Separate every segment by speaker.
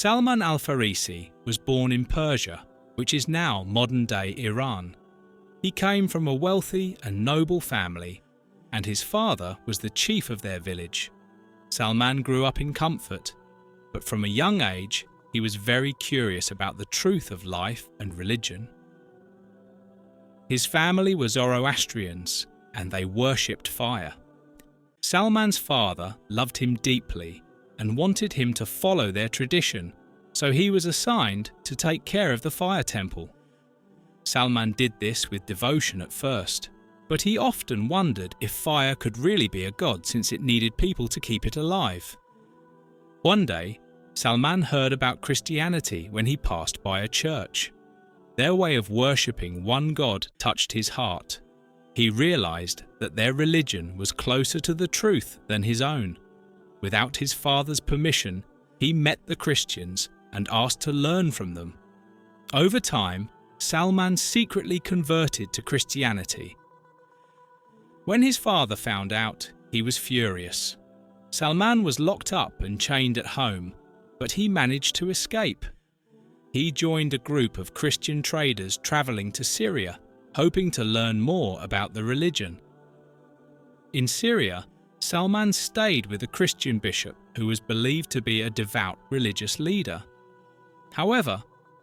Speaker 1: Salman Al-Farisi was born in Persia, which is now modern-day Iran. He came from a wealthy and noble family, and his father was the chief of their village. Salman grew up in comfort, but from a young age he was very curious about the truth of life and religion. His family were Zoroastrians, and they worshipped fire. Salman's father loved him deeply and wanted him to follow their tradition, so he was assigned to take care of the fire temple. Salman did this with devotion at first, but he often wondered if fire could really be a god since it needed people to keep it alive. One day, Salman heard about Christianity when he passed by a church. Their way of worshipping one God touched his heart. He realized that their religion was closer to the truth than his own. Without his father's permission, he met the Christians and asked to learn from them. Over time, Salman secretly converted to Christianity. When his father found out, he was furious. Salman was locked up and chained at home, but he managed to escape. He joined a group of Christian traders traveling to Syria, hoping to learn more about the religion. In Syria, Salman stayed with a Christian bishop who was believed to be a devout religious leader. However,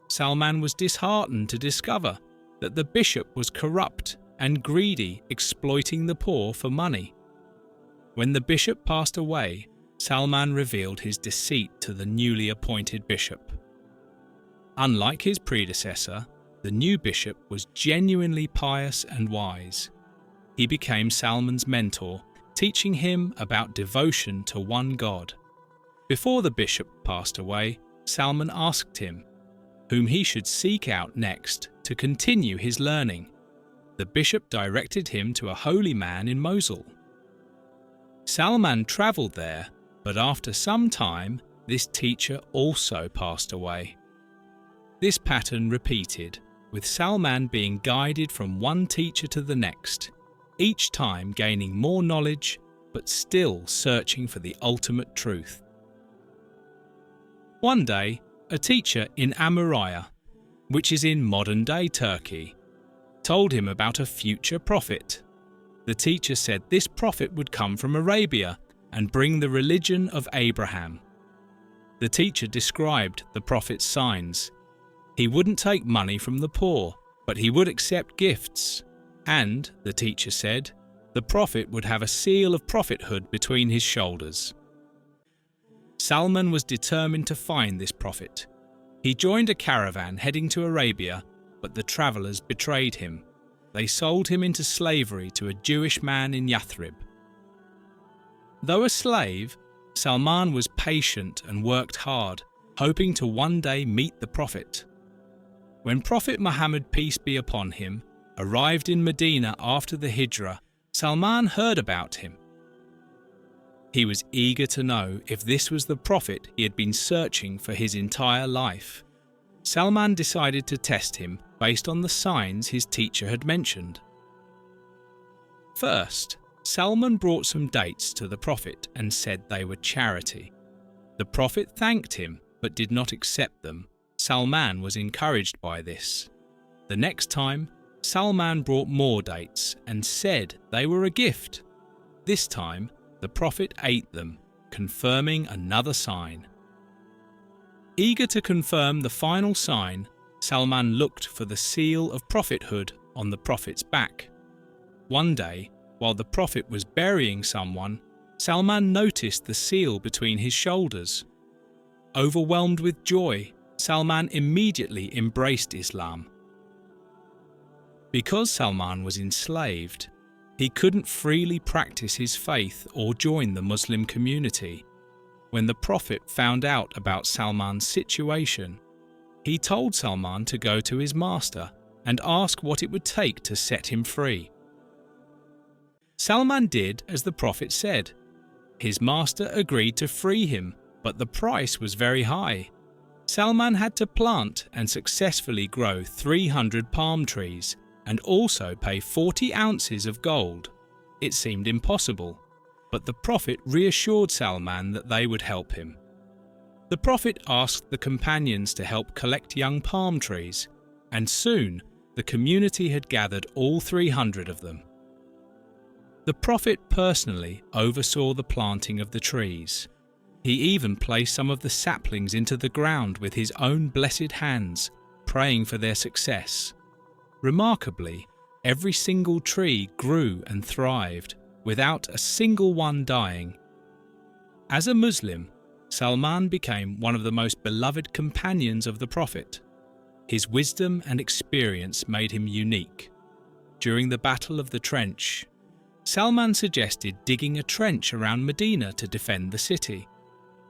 Speaker 1: Salman was disheartened to discover that the bishop was corrupt and greedy, exploiting the poor for money. When the bishop passed away, Salman revealed his deceit to the newly appointed bishop. Unlike his predecessor, the new bishop was genuinely pious and wise. He became Salman's mentor, teaching him about devotion to one God. Before the bishop passed away, Salman asked him whom he should seek out next to continue his learning. The bishop directed him to a holy man in Mosul. Salman travelled there, but after some time, this teacher also passed away. This pattern repeated, with Salman being guided from one teacher to the next, each time gaining more knowledge, but still searching for the ultimate truth. One day, a teacher in Amuraya, which is in modern-day Turkey, told him about a future prophet. The teacher said this prophet would come from Arabia and bring the religion of Abraham. The teacher described the prophet's signs. He wouldn't take money from the poor, but he would accept gifts. And, the teacher said, the prophet would have a seal of prophethood between his shoulders. Salman was determined to find this prophet. He joined a caravan heading to Arabia, but the travellers betrayed him. They sold him into slavery to a Jewish man in Yathrib. Though a slave, Salman was patient and worked hard, hoping to one day meet the prophet. When Prophet Muhammad, peace be upon him, arrived in Medina after the Hijrah, Salman heard about him. He was eager to know if this was the prophet he had been searching for his entire life. Salman decided to test him based on the signs his teacher had mentioned. First, Salman brought some dates to the prophet and said they were charity. The prophet thanked him but did not accept them. Salman was encouraged by this. The next time, Salman brought more dates and said they were a gift. This time, the prophet ate them, confirming another sign. Eager to confirm the final sign, Salman looked for the seal of prophethood on the prophet's back. One day, while the prophet was burying someone, Salman noticed the seal between his shoulders. Overwhelmed with joy, Salman immediately embraced Islam. Because Salman was enslaved, he couldn't freely practice his faith or join the Muslim community. When the Prophet found out about Salman's situation, he told Salman to go to his master and ask what it would take to set him free. Salman did as the Prophet said. His master agreed to free him, but the price was very high. Salman had to plant and successfully grow 300 palm trees and also pay 40 ounces of gold. It seemed impossible, but the Prophet reassured Salman that they would help him. The Prophet asked the companions to help collect young palm trees, and soon the community had gathered all 300 of them. The Prophet personally oversaw the planting of the trees. He even placed some of the saplings into the ground with his own blessed hands, praying for their success. Remarkably, every single tree grew and thrived, without a single one dying. As a Muslim, Salman became one of the most beloved companions of the Prophet. His wisdom and experience made him unique. During the Battle of the Trench, Salman suggested digging a trench around Medina to defend the city.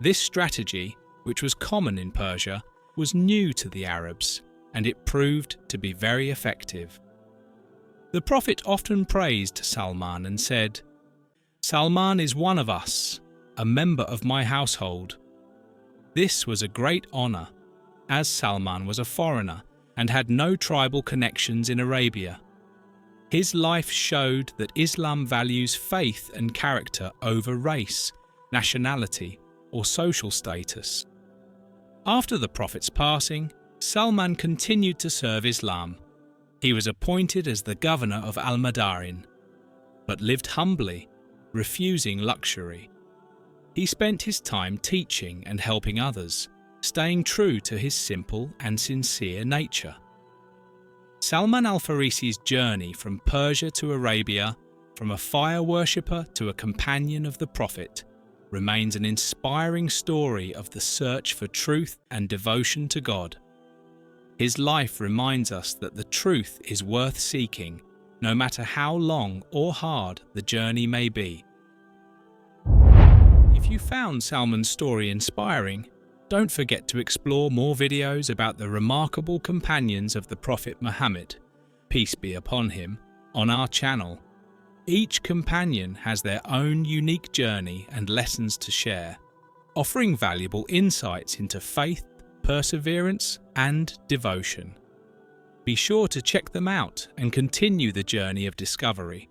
Speaker 1: This strategy, which was common in Persia, was new to the Arabs, and it proved to be very effective. The Prophet often praised Salman and said, "Salman is one of us, a member of my household." This was a great honour, as Salman was a foreigner and had no tribal connections in Arabia. His life showed that Islam values faith and character over race, nationality, or social status. After the Prophet's passing, Salman continued to serve Islam. He was appointed as the governor of Al-Madarin, but lived humbly, refusing luxury. He spent his time teaching and helping others, staying true to his simple and sincere nature. Salman al-Farisi's journey from Persia to Arabia, from a fire worshipper to a companion of the Prophet, remains an inspiring story of the search for truth and devotion to God. His life reminds us that the truth is worth seeking, no matter how long or hard the journey may be. If you found Salman's story inspiring, don't forget to explore more videos about the remarkable companions of the Prophet Muhammad, peace be upon him, on our channel. Each companion has their own unique journey and lessons to share, offering valuable insights into faith, perseverance, and devotion. Be sure to check them out and continue the journey of discovery.